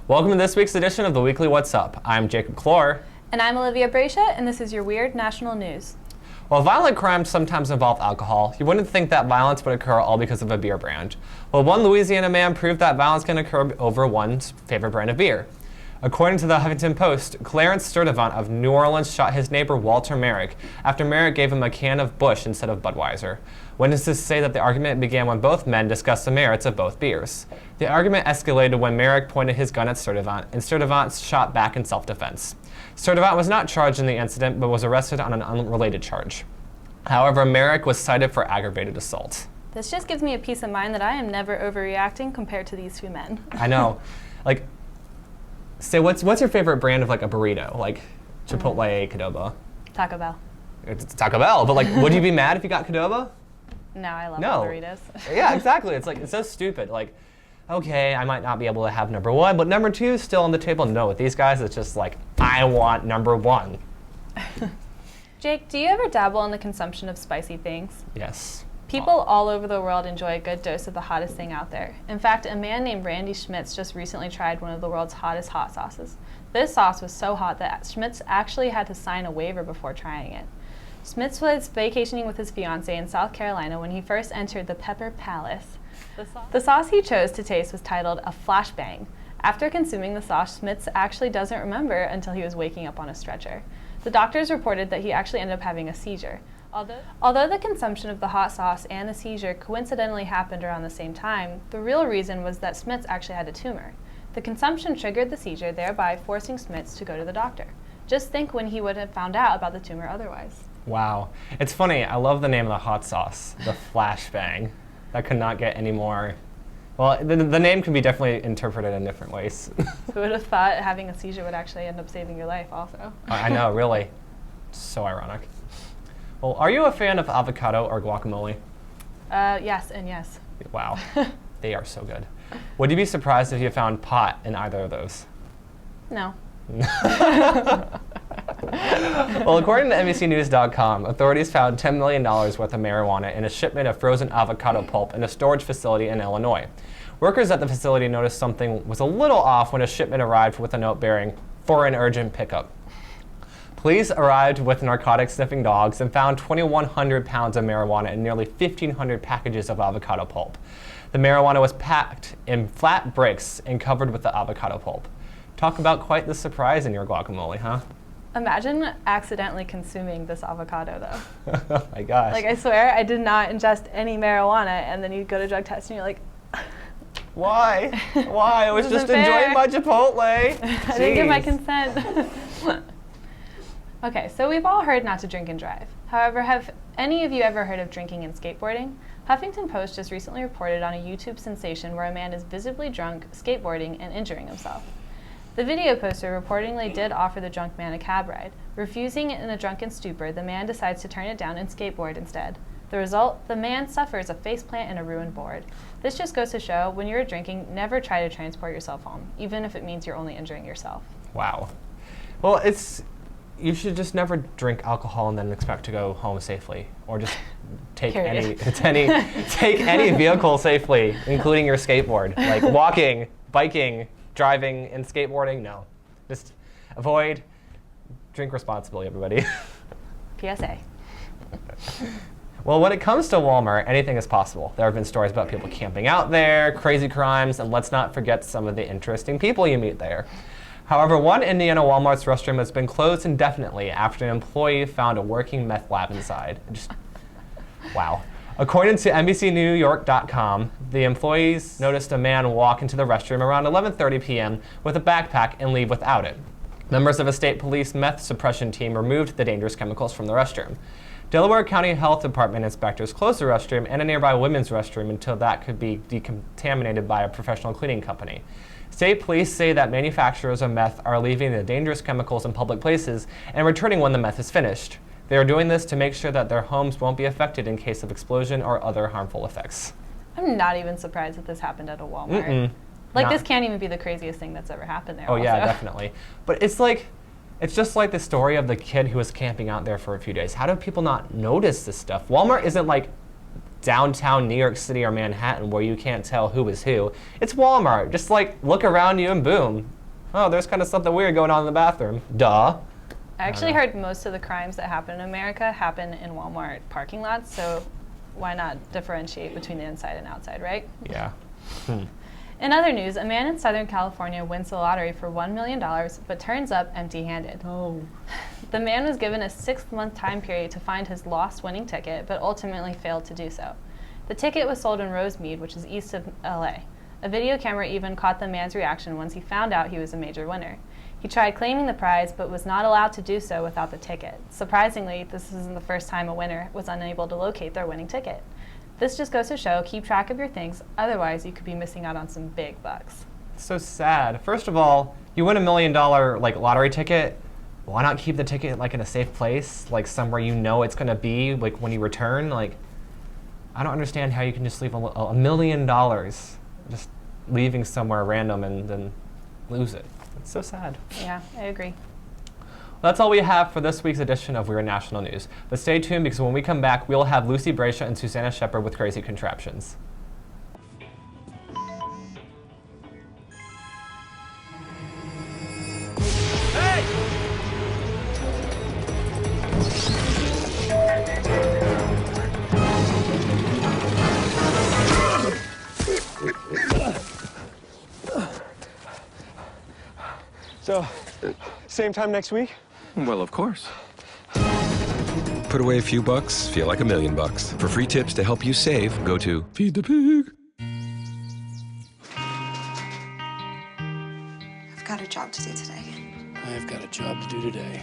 Welcome to this week's edition of the Weekly What's Up. I'm Jacob Clore. And I'm Olivia Bracia, and this is your Weird National News. While violent crimes sometimes involve alcohol, you wouldn't think that violence would occur all because of a beer brand. Well, one Louisiana man proved that violence can occur over one's favorite brand of beer. According to the Huffington Post, Clarence Sturdivant of New Orleans shot his neighbor Walter Merrick after Merrick gave him a can of Busch instead of Budweiser. Witnesses say that the argument began when both men discussed the merits of both beers. The argument escalated when Merrick pointed his gun at Sturdivant, and Sturdivant shot back in self-defense. Sturdivant was not charged in the incident, but was arrested on an unrelated charge. However, Merrick was cited for aggravated assault. This just gives me a peace of mind that I am never overreacting compared to these two men. I know. Say, what's your favorite brand of a burrito? Like Chipotle, Qdoba? Taco Bell. It's Taco Bell, but would you be mad if you got Qdoba? No, I love No. burritos. Yeah, exactly. It's so stupid. Okay, I might not be able to have number one, but number two is still on the table. No, with these guys, it's just I want number one. Jake, do you ever dabble in the consumption of spicy things? Yes. People all over the world enjoy a good dose of the hottest thing out there. In fact, a man named Randy Schmitz just recently tried one of the world's hottest hot sauces. This sauce was so hot that Schmitz actually had to sign a waiver before trying it. Schmitz was vacationing with his fiancée in South Carolina when he first entered the Pepper Palace. The sauce he chose to taste was titled a flashbang. After consuming the sauce, Schmitz actually doesn't remember until he was waking up on a stretcher. The doctors reported that he actually ended up having a seizure. Although the consumption of the hot sauce and the seizure coincidentally happened around the same time, the real reason was that Schmitz actually had a tumor. The consumption triggered the seizure, thereby forcing Schmitz to go to the doctor. Just think when he would have found out about the tumor otherwise. Wow. It's funny, I love the name of the hot sauce, the flashbang. That could not get any more... Well, the name can be definitely interpreted in different ways. Who would have thought having a seizure would actually end up saving your life also? I know, really. So ironic. Well, are you a fan of avocado or guacamole? Yes and yes. Wow. They are so good. Would you be surprised if you found pot in either of those? No. Well, according to NBCNews.com, authorities found $10 million worth of marijuana in a shipment of frozen avocado pulp in a storage facility in Illinois. Workers at the facility noticed something was a little off when a shipment arrived with a note bearing, "For an urgent pickup." Police arrived with narcotic-sniffing dogs and found 2,100 pounds of marijuana and nearly 1,500 packages of avocado pulp. The marijuana was packed in flat bricks and covered with the avocado pulp. Talk about quite the surprise in your guacamole, huh? Imagine accidentally consuming this avocado, though. Oh my gosh. I swear, I did not ingest any marijuana, and then you go to drug test and you're like, Why? Why? I was This just isn't fair. enjoying my Chipotle. I didn't give my Jeez. consent. Okay, so we've all heard not to drink and drive. However, have any of you ever heard of drinking and skateboarding? Huffington Post just recently reported on a YouTube sensation where a man is visibly drunk, skateboarding, and injuring himself. The video poster reportedly did offer the drunk man a cab ride. Refusing in a drunken stupor, the man decides to turn it down and skateboard instead. The result? The man suffers a faceplant and a ruined board. This just goes to show, when you're drinking, never try to transport yourself home, even if it means you're only injuring yourself. Wow. Well, you should just never drink alcohol and then expect to go home safely, or just take any vehicle safely, including your skateboard, like walking, biking, driving, and skateboarding. No, just avoid. Drink responsibly, everybody. PSA. Well, when it comes to Walmart, anything is possible. There have been stories about people camping out there, crazy crimes, and let's not forget some of the interesting people you meet there. However, one Indiana Walmart's restroom has been closed indefinitely after an employee found a working meth lab inside. Wow. According to NBCNewYork.com, the employees noticed a man walk into the restroom around 11:30 p.m. with a backpack and leave without it. Members of a state police meth suppression team removed the dangerous chemicals from the restroom. Delaware County Health Department inspectors closed the restroom and a nearby women's restroom until that could be decontaminated by a professional cleaning company. State police say that manufacturers of meth are leaving the dangerous chemicals in public places and returning when the meth is finished. They are doing this to make sure that their homes won't be affected in case of explosion or other harmful effects. I'm not even surprised that this happened at a Walmart. This can't even be the craziest thing that's ever happened there. Oh, yeah, definitely. But it's just like the story of the kid who was camping out there for a few days. How do people not notice this stuff? Walmart isn't like downtown New York City or Manhattan where you can't tell who is who. It's Walmart. Just look around you and boom, Oh, there's kind of something weird going on in the bathroom. Duh. I actually heard most of the crimes that happen in America happen in Walmart parking lots, so why not differentiate between the inside and outside, right? Yeah. In other news, a man in Southern California wins the lottery for $1 million, but turns up empty-handed. Oh. The man was given a 6-month time period to find his lost winning ticket, but ultimately failed to do so. The ticket was sold in Rosemead, which is east of LA. A video camera even caught the man's reaction once he found out he was a major winner. He tried claiming the prize, but was not allowed to do so without the ticket. Surprisingly, this isn't the first time a winner was unable to locate their winning ticket. This just goes to show, keep track of your things, otherwise you could be missing out on some big bucks. It's so sad. First of all, you win $1 million lottery ticket. Why not keep the ticket in a safe place, somewhere you know it's gonna be when you return? I don't understand how you can just leave $1 million just leaving somewhere random and then lose it. It's so sad. Yeah, I agree. That's all we have for this week's edition of Weird National News. But stay tuned because when we come back, we'll have Lucy Brescia and Susanna Shepard with Crazy Contraptions. So, same time next week? Well, of course. Put away a few bucks, feel like $1 million. For free tips to help you save, go to Feed the Pig. I've got a job to do today. I've got a job to do today.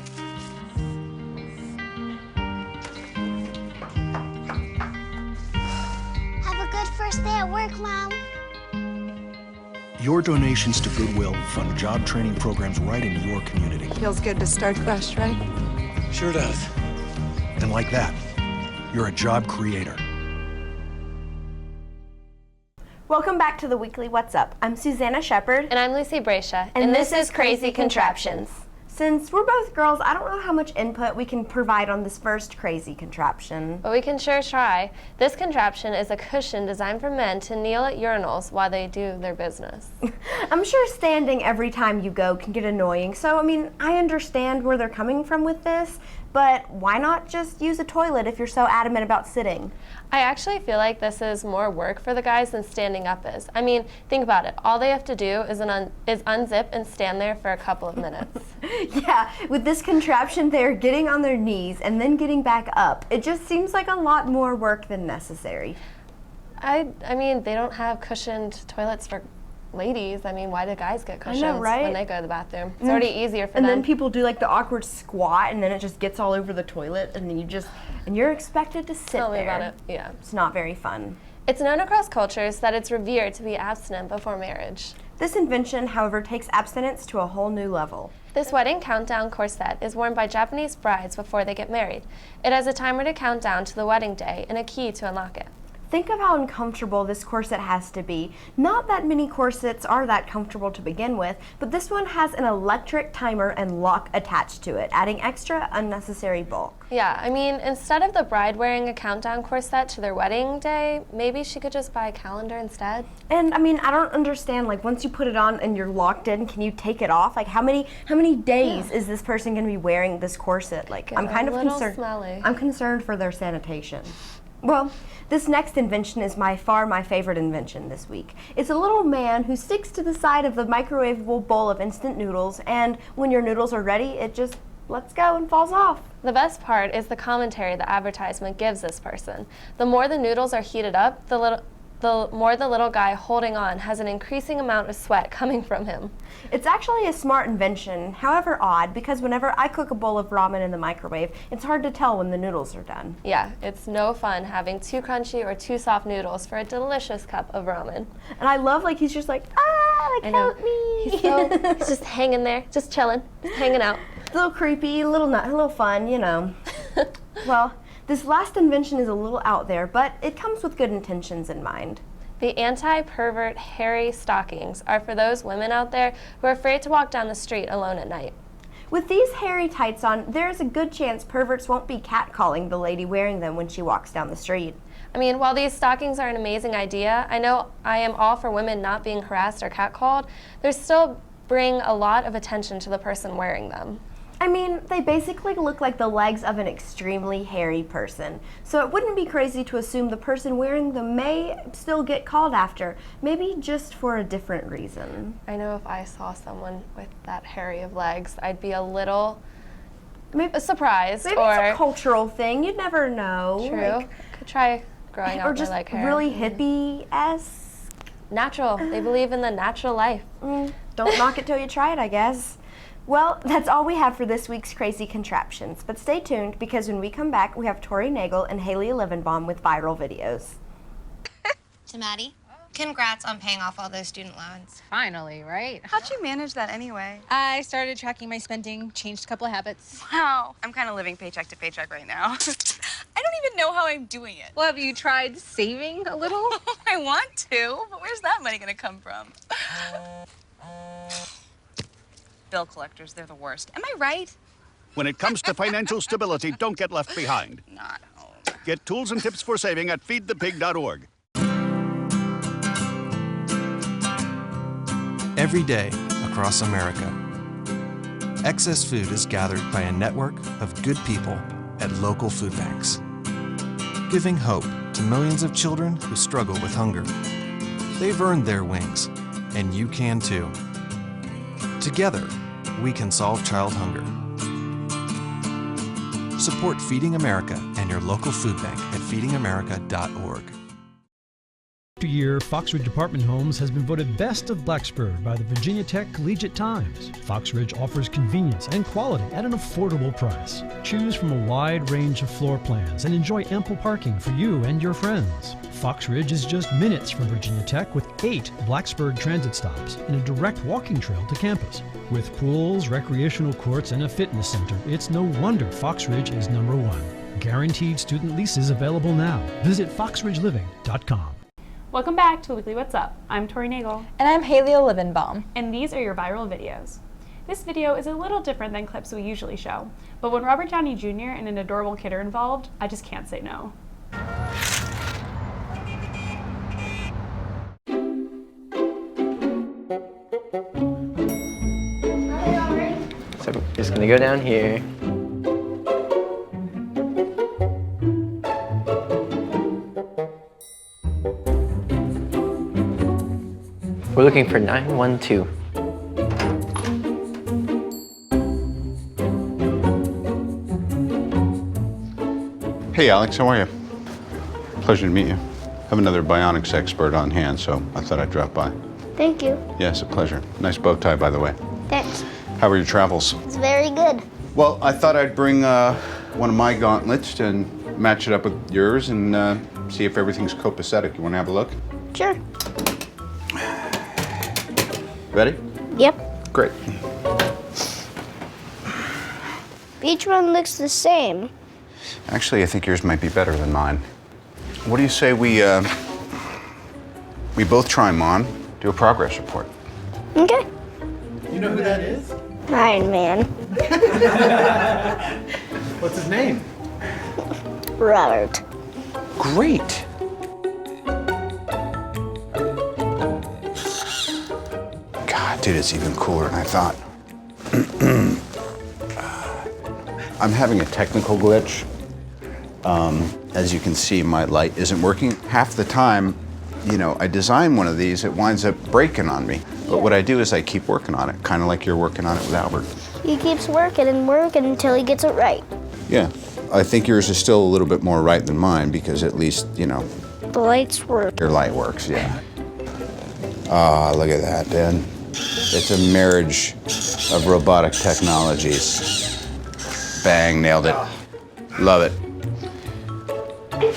Have a good first day at work, Mom. Your donations to Goodwill fund job training programs right in your community. Feels good to start fresh, right? Sure does. And like that, you're a job creator. Welcome back to the weekly What's Up. I'm Susanna Shepard. And I'm Lucy Brescia. And this is Crazy Contraptions. Since we're both girls, I don't know how much input we can provide on this first crazy contraption. But we can sure try. This contraption is a cushion designed for men to kneel at urinals while they do their business. I'm sure standing every time you go can get annoying, so I understand where they're coming from with this, but why not just use a toilet if you're so adamant about sitting? I actually feel like this is more work for the guys than standing up is. Think about it. All they have to do is unzip and stand there for a couple of minutes. Yeah, with this contraption, they're getting on their knees and then getting back up. It just seems like a lot more work than necessary. They don't have cushioned toilets for ladies. Why do guys get cushions when they go to the bathroom? It's already easier for them. And then people do the awkward squat, and then it just gets all over the toilet, and then you're expected to sit there. Tell me about it. Yeah. It's not very fun. It's known across cultures that it's revered to be abstinent before marriage. This invention, however, takes abstinence to a whole new level. This wedding countdown corset is worn by Japanese brides before they get married. It has a timer to count down to the wedding day and a key to unlock it. Think of how uncomfortable this corset has to be. Not that many corsets are that comfortable to begin with, but this one has an electric timer and lock attached to it, adding extra unnecessary bulk. Yeah, instead of the bride wearing a countdown corset to their wedding day, maybe she could just buy a calendar instead. And I don't understand, once you put it on and you're locked in, can you take it off? How many days is this person going to be wearing this corset? I'm kind of concerned. Smelly. I'm concerned for their sanitation. Well, this next invention is my favorite invention this week. It's a little man who sticks to the side of the microwavable bowl of instant noodles, and when your noodles are ready, it just lets go and falls off. The best part is the commentary the advertisement gives this person. The more the noodles are heated up, the more the little guy holding on has an increasing amount of sweat coming from him. It's actually a smart invention, however odd, because whenever I cook a bowl of ramen in the microwave, it's hard to tell when the noodles are done. Yeah, it's no fun having too crunchy or too soft noodles for a delicious cup of ramen. And I love, he's just help me. He's just hanging there, just chilling, just hanging out. A little creepy, a little fun, Well, this last invention is a little out there, but it comes with good intentions in mind. The anti-pervert hairy stockings are for those women out there who are afraid to walk down the street alone at night. With these hairy tights on, there is a good chance perverts won't be catcalling the lady wearing them when she walks down the street. While these stockings are an amazing idea, I know I am all for women not being harassed or catcalled. There's still bring a lot of attention to the person wearing them. I mean, they basically look like the legs of an extremely hairy person. So it wouldn't be crazy to assume the person wearing them may still get called after, maybe just for a different reason. I know if I saw someone with that hairy of legs, I'd be a little surprised. Maybe it's a cultural thing, you'd never know. True. Like, could try growing out or just my leg hair. really hippie-esque. Natural. They believe in the natural life. Don't knock it till you try it, I guess. Well, that's all we have for this week's Crazy Contraptions, but stay tuned because when we come back, we have Tori Nagel and Haley Levenbaum with viral videos. To Maddie, congrats on paying off all those student loans. Finally, right? How'd you manage that anyway? I started tracking my spending, changed a couple of habits. Wow, I'm kind of living paycheck to paycheck right now. I don't even know how I'm doing it. Well, have you tried saving a little? I want to, but where's that money gonna come from? Bill collectors, they're the worst. Am I right? When it comes to financial stability, don't get left behind. Not home. Get tools and tips for saving at feedthepig.org. Every day across America, excess food is gathered by a network of good people at local food banks, giving hope to millions of children who struggle with hunger. They've earned their wings, and you can too. Together, we can solve child hunger. Support Feeding America and your local food bank at feedingamerica.org. Year, Fox Ridge Apartment Homes has been voted Best of Blacksburg by the Virginia Tech Collegiate Times. Fox Ridge offers convenience and quality at an affordable price. Choose from a wide range of floor plans and enjoy ample parking for you and your friends. Fox Ridge is just minutes from Virginia Tech with 8 Blacksburg transit stops and a direct walking trail to campus. With pools, recreational courts, and a fitness center, it's no wonder Fox Ridge is #1. Guaranteed student leases available now. Visit foxridgeliving.com. Welcome back to Weekly What's Up. I'm Tori Nagel. And I'm Haley Levenbaum. And these are your viral videos. This video is a little different than clips we usually show, but when Robert Downey Jr. and an adorable kid are involved, I just can't say no. So I'm just gonna go down here. We're looking for 912. Hey Alex, how are you? Pleasure to meet you. Have another bionics expert on hand, so I thought I'd drop by. Thank you. Yeah, it's a pleasure. Nice bow tie, by the way. Thanks. How were your travels? It's very good. Well, I thought I'd bring one of my gauntlets and match it up with yours and see if everything's copacetic. You want to have a look? Sure. Ready? Yep. Great. Each one looks the same. Actually, I think yours might be better than mine. What do you say we both try them on, do a progress report? Okay. You know who that is? Iron Man. What's his name? Robert. Great. God, dude, it's even cooler than I thought. I'm having a technical glitch. As you can see, my light isn't working. Half the time, you know, I design one of these, it winds up breaking on me. But what I do is I keep working on it, kind of like you're working on it with Albert. He keeps working and working until he gets it right. Yeah, I think yours is still a little bit more right than mine because at least, you know, The lights work. your light works, yeah. Ah, look at that, Dad. It's a marriage of robotic technologies. Bang, nailed it. Love it.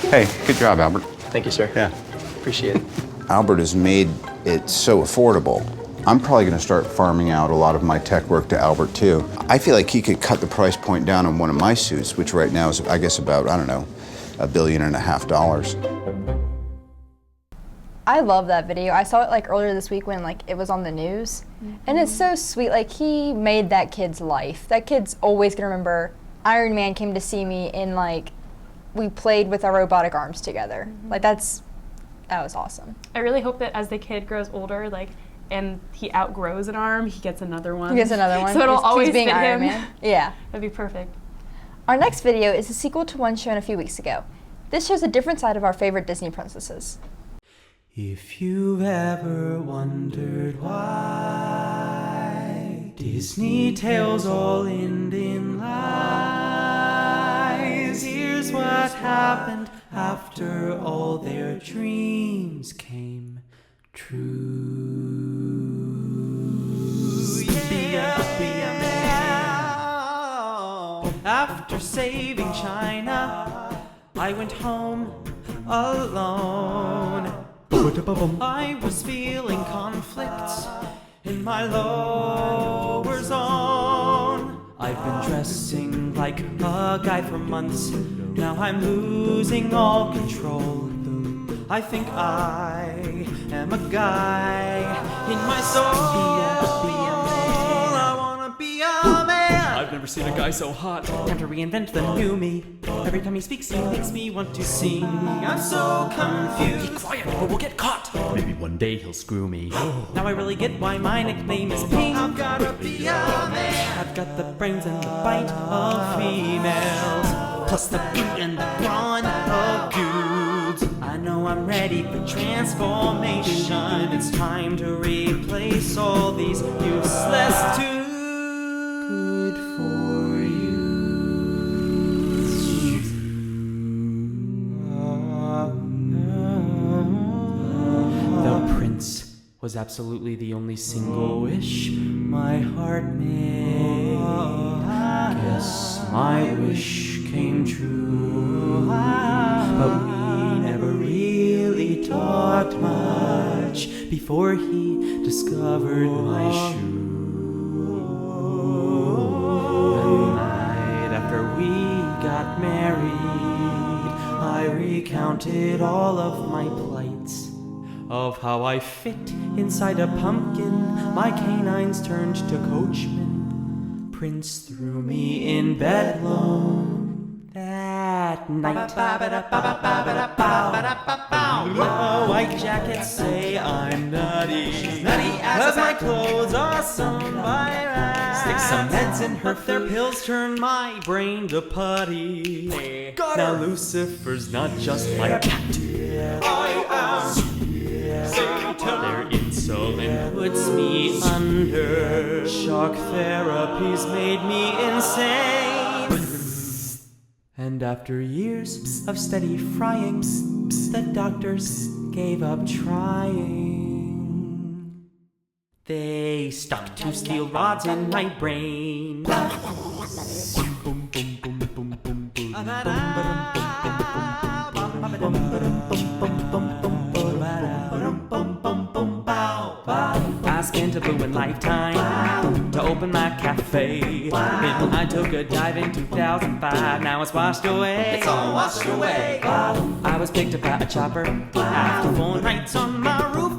Hey, good job, Albert. Thank you, sir. Yeah. Appreciate it. Albert has made it so affordable. I'm probably going to start farming out a lot of my tech work to Albert, too. I feel like he could cut the price point down on one of my suits, which right now is, I guess, about, I don't know, $1.5 billion. I love that video. I saw it like earlier this week when like it was on the news. And it's so sweet. Like he made that kid's life. That kid's always gonna remember Iron Man came to see me and like we played with our robotic arms together. Like that was awesome. I really hope that as the kid grows older, like and he outgrows an arm, he gets another one. He gets another one. So it'll He's always being fit Iron him. Man. Yeah. That'd be perfect. Our next video is a sequel to one shown a few weeks ago. This shows a different side of our favorite Disney princesses. If you've ever wondered why Disney tales all end in lies, here's what happened after all their dreams came true. After saving China, I went home alone. I was feeling conflicts in my lower zone. I've been dressing like a guy for months. Now I'm losing all control. I think I am a guy in my soul. I wanna be a man. I've never seen a guy so hot. Time to reinvent the new me. Every time he speaks, he makes me want to sing. I'm so confused. Keep quiet or we'll get caught. Maybe one day he'll screw me. Now I really get why my nickname is Pink. I've gotta be a man. I've got the brains and the bite of females, plus the beauty and the brawn of dudes. I know I'm ready for transformation. It's time to replace all these useless too good for you. The prince was absolutely the only single wish my heart made. Guess my wish came true, but we never really talked much before he discovered my shoe. The night after we got married, I recounted all of my plights, of how I fit inside a pumpkin. My canines turned to coachmen. Prince threw me in bed alone that night. The white jackets say I'm nutty. She's nutty as my clothes are sewn by rats. Stick some meds in her, their pills turn my brain to putty. Now Lucifer's not just my cat. I am Satan. Their insulin puts me under. Shock therapy's made me insane. And after years of steady frying, the doctors gave up trying. They stuck 2 steel rods in my brain. I spent a blue lifetime to open my cafe. Then I took a dive in 2005. Now it's washed away. It's all washed away. I was picked up by a chopper after 4 nights on my roof.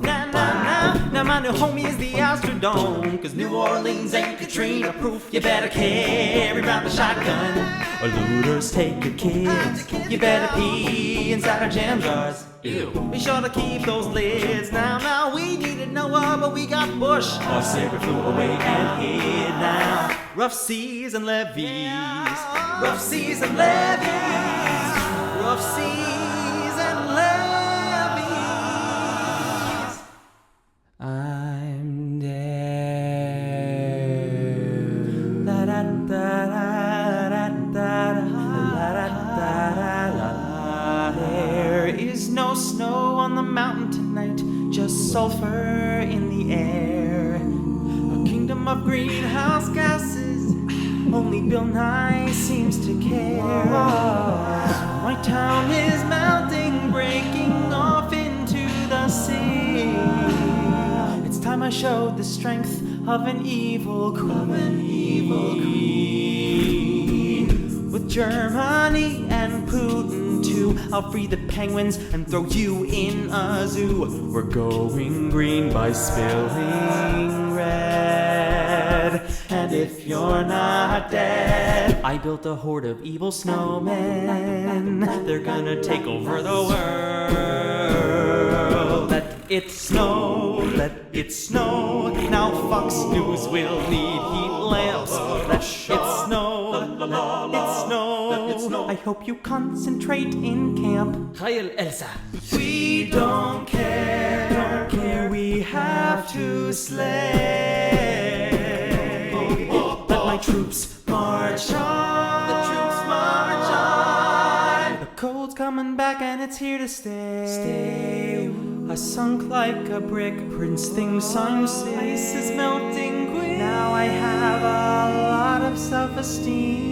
Now my new home is the Astrodome, 'cause New Orleans ain't Katrina proof. You better carry around the shotgun, or looters take your kids. You better pee inside our jam jars. Ew. Be sure to keep those lids. Now we needed Noah, but we got Bush. Our savior flew away and hid. Now rough seas and levees, rough seas and levees, rough seas and levees. I'm dead. La da da da da da da. There is no snow on the mountain tonight, just sulfur in the air. A kingdom of greenhouse gases, only Bill Nye seems to care. My town is melting, breaking off into the sea. It's time I showed the strength of an evil queen. With Germany and Putin too, I'll free the penguins and throw you in a zoo. We're going green by spilling red. And if you're not dead, I built a horde of evil snowmen. They're gonna take over the world. Let it snow, let it snow. Now Fox News will need heat lamps. Let it snow, let it snow. I hope you concentrate in camp. Heil Elsa. We don't care, we have to slay. Let my troops march on. The troops march on. The cold's coming back and it's here to stay. I sunk like a brick, Prince theme song says. Ice is melting quick. Now I have a lot of self-esteem.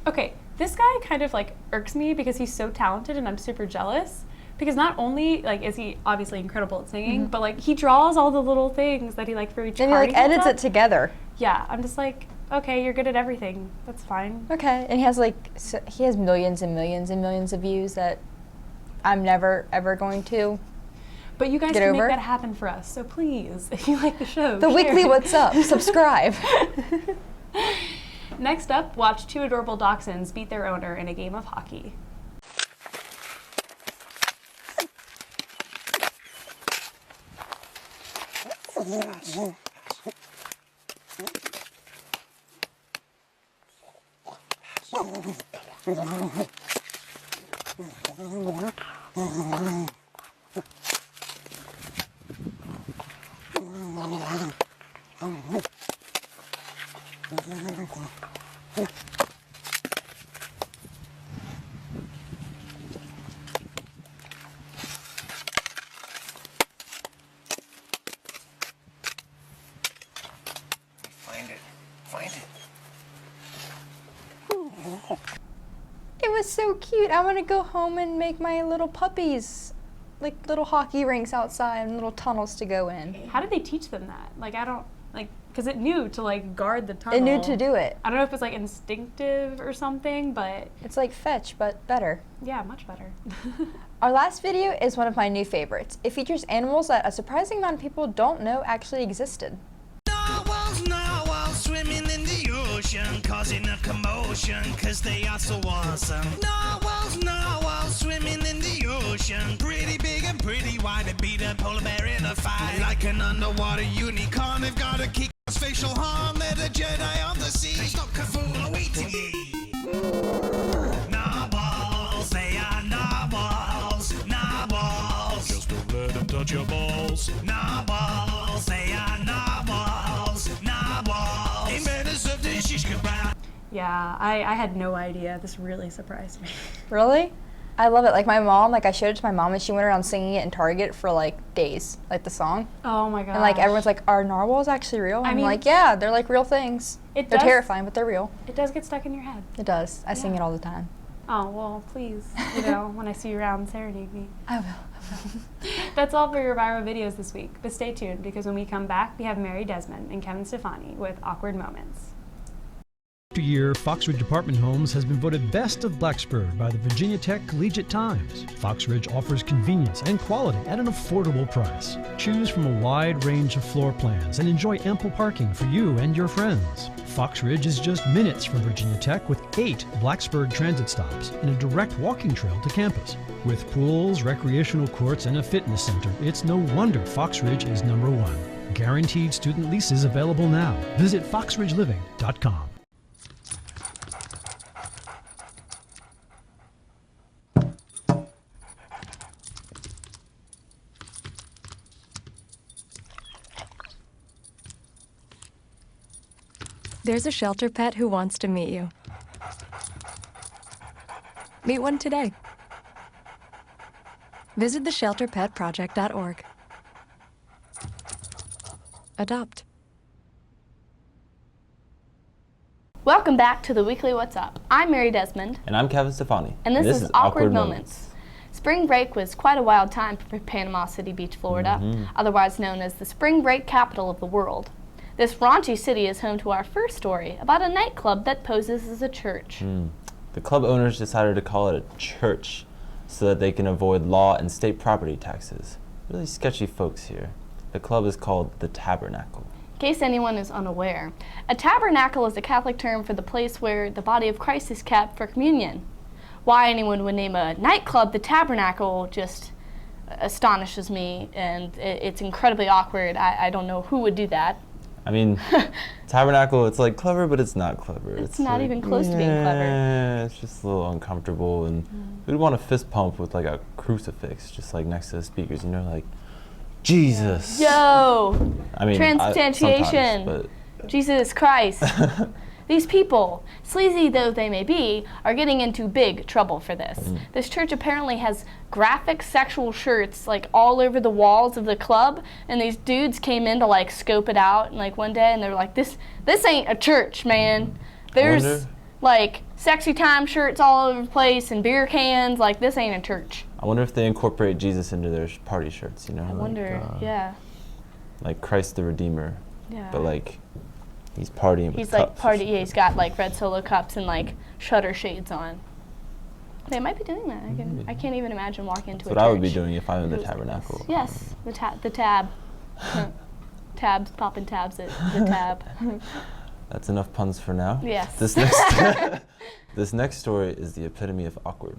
Okay, this guy kind of like irks me because he's so talented and I'm super jealous. Because not only like is he obviously incredible at singing, but like he draws all the little things that he like for each And part he like edits it together. Yeah, I'm just like, okay, you're good at everything. That's fine. Okay, and he has like he has millions and millions and millions of views that I'm never ever going to. But you guys get can over. make that happen for us. So please, if you like the show, The share weekly it. What's Up. Subscribe. Next up, watch two adorable dachshunds beat their owner in a game of hockey. It was so cute. I want to go home and make my little puppies like little hockey rinks outside and little tunnels to go in. How did they teach them that? Like, I don't, like, because it knew to, like, guard the tunnel. It knew to do it. I don't know if it's, like, instinctive or something, but... It's like Fetch, but better. Yeah, much better. Our last video is one of my new favorites. It features animals that a surprising amount of people don't know actually existed. Narwhals swimming in the ocean, causing a commotion, cause they are so awesome. Narwhals swimming in the ocean, pretty big and pretty wide, and beat a polar bear in a fight. Like an underwater unicorn, they've got a kick-ass facial harm, they're the Jedi of the sea. Stop Cthulhu awaiting ye. Narwhals, they are narwhals, narwhals. Just don't let them touch your balls. Narwhals, they are narwhals, narwhals. Inventors of the shish kebab. Yeah, I had no idea. This really surprised me. Really? I love it. Like my mom, like I showed it to my mom and she went around singing it in Target for like days, like the song. Oh my god. And like everyone's like, are narwhals actually real? I'm like, yeah, they're like real things. They're terrifying, but they're real. It does get stuck in your head. It does. I sing it all the time. Oh, well, please, you know, when I see you around, serenade me. I will. That's all for your viral videos this week, but stay tuned because when we come back, we have Mary Desmond and Kevin Stefani with Awkward Moments. After year, Fox Ridge Apartment Homes has been voted Best of Blacksburg by the Virginia Tech Collegiate Times. Fox Ridge offers convenience and quality at an affordable price. Choose from a wide range of floor plans and enjoy ample parking for you and your friends. Fox Ridge is just minutes from Virginia Tech with 8 Blacksburg transit stops and a direct walking trail to campus. With pools, recreational courts, and a fitness center, it's no wonder Fox Ridge is #1. Guaranteed student leases available now. Visit foxridgeliving.com. There's a shelter pet who wants to meet you. Meet one today. Visit theshelterpetproject.org. Adopt. Welcome back to the Weekly What's Up. I'm Mary Desmond. And I'm Kevin Stefani. And this is Awkward Moments. Spring break was quite a wild time for Panama City Beach, Florida, otherwise known as the spring break capital of the world. This raunchy city is home to our first story about a nightclub that poses as a church. The club owners decided to call it a church so that they can avoid law and state property taxes. Really sketchy folks here. The club is called The Tabernacle. case anyone is unaware, a tabernacle is a Catholic term for the place where the body of Christ is kept for communion. Why anyone would name a nightclub the Tabernacle just astonishes me, and it's incredibly awkward. I don't know who would do that. I mean, Tabernacle, it's like clever, but it's not clever. It's not like, even close to being clever. It's just a little uncomfortable, and we'd want a fist pump with like a crucifix just like next to the speakers, you know, like, Jesus. Yo! I mean, Transubstantiation. sometimes, Jesus Christ. These people, sleazy though they may be, are getting into big trouble for this. This church apparently has graphic sexual shirts like all over the walls of the club, and these dudes came in to like scope it out and like one day, and they were like, this ain't a church, man. There's like sexy time shirts all over the place and beer cans, like this ain't a church. I wonder if they incorporate Jesus into their party shirts, you know? I wonder, yeah. Like Christ the Redeemer. Yeah. But like, he's partying He's with like cups. party. Yeah, he's got like red Solo cups and like shutter shades on. They might be doing that. I can't even imagine walking into That's a what church. I would be doing if I'm in the Tabernacle. Yes, the tab. Tabs, popping tabs at the tab. That's enough puns for now. Yes. This next story is the epitome of awkward.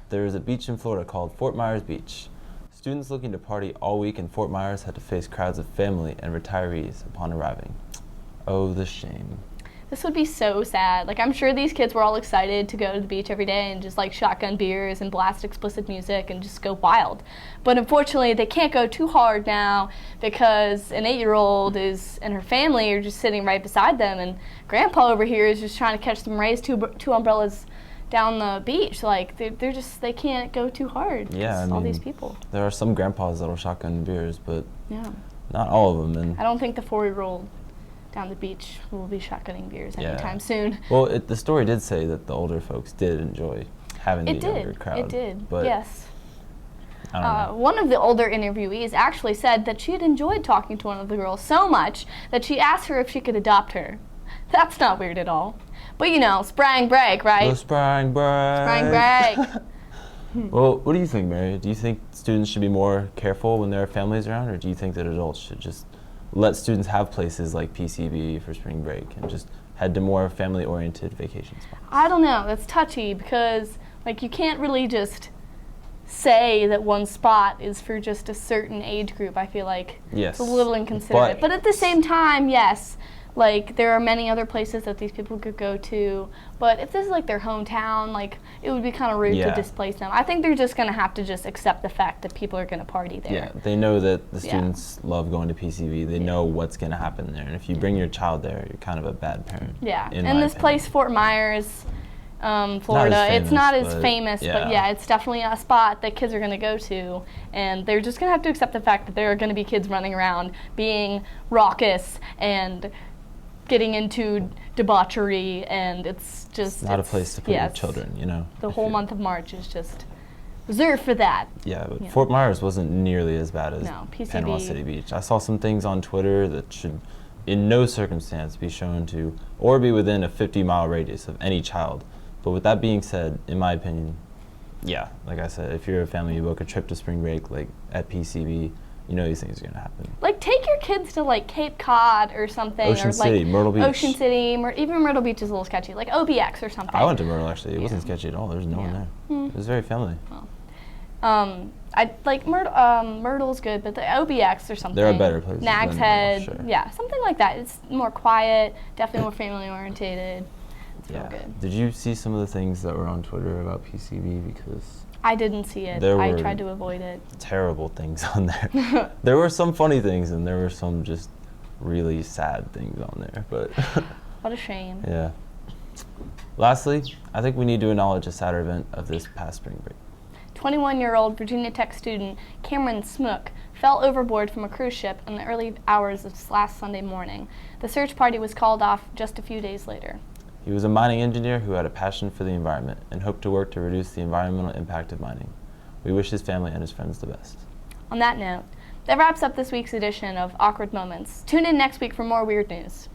There is a beach in Florida called Fort Myers Beach. Students looking to party all week in Fort Myers had to face crowds of family and retirees upon arriving. Oh, the shame. This would be so sad. Like, I'm sure these kids were all excited to go to the beach every day and just like shotgun beers and blast explicit music and just go wild. But unfortunately, they can't go too hard now because an 8-year-old and her family are just sitting right beside them, and Grandpa over here is just trying to catch them, raise two umbrellas down the beach. Like, they can't go too hard. Yeah, I mean, all these people. There are some grandpas that'll shotgun beers, but Yeah. not all of them. And I don't think the 4-year-old down the beach will be shotgunning beers anytime soon. Well, the story did say that the older folks did enjoy having the younger crowd. It did. But yes. I don't know. One of the older interviewees actually said that she had enjoyed talking to one of the girls so much that she asked her if she could adopt her. That's not weird at all. But you know, spring break, right? The spring break. Spring break. Well, what do you think, Mary? Do you think students should be more careful when there are families around, or do you think that adults should just let students have places like PCB for spring break and just head to more family-oriented vacation spots? I don't know. That's touchy because, like, you can't really just say that one spot is for just a certain age group. I feel like it's a little inconsiderate. But at the same time, yes, like, there are many other places that these people could go to. But if this is like their hometown, like, it would be kind of rude to displace them. I think they're just going to have to just accept the fact that people are going to party there. Yeah, they know that the students love going to PCB. They know what's going to happen there. And if you bring your child there, you're kind of a bad parent. Yeah, and this place, Fort Myers, Florida, it's not as famous, but yeah, it's definitely a spot that kids are going to go to, and they're just going to have to accept the fact that there are going to be kids running around being raucous and getting into debauchery, and it's just... It's not a place to put your children, you know? The whole month of March is just reserved for that. Yeah, but Fort Myers wasn't nearly as bad as PCB. Panama City Beach. I saw some things on Twitter that should in no circumstance be shown to or be within a 50-mile radius of any child. But with that being said, in my opinion, yeah, like I said, if you're a family, you book a trip to spring break, like at PCB, you know these things are going to happen. Like, take your kids to, like, Cape Cod or something. Ocean City, Myrtle Beach. Ocean City, even Myrtle Beach is a little sketchy. Like, OBX or something. I went to Myrtle, actually. It wasn't sketchy at all. There was no one there. It was very family. I like Myrtle's good, but the OBX or something. There are better places. Nag's Head, yeah, something like that. It's more quiet, definitely more family orientated. It's real good. Did you see some of the things that were on Twitter about PCB? Because I didn't see it. There I were tried to avoid it. Terrible things on there. There were some funny things, and there were some just really sad things on there. But what a shame. Yeah. Lastly, I think we need to acknowledge a sadder event of this past spring break. 21-year-old Virginia Tech student Cameron Smook fell overboard from a cruise ship in the early hours of last Sunday morning. The search party was called off just a few days later. He was a mining engineer who had a passion for the environment and hoped to work to reduce the environmental impact of mining. We wish his family and his friends the best. On that note, that wraps up this week's edition of Awkward Moments. Tune in next week for more weird news.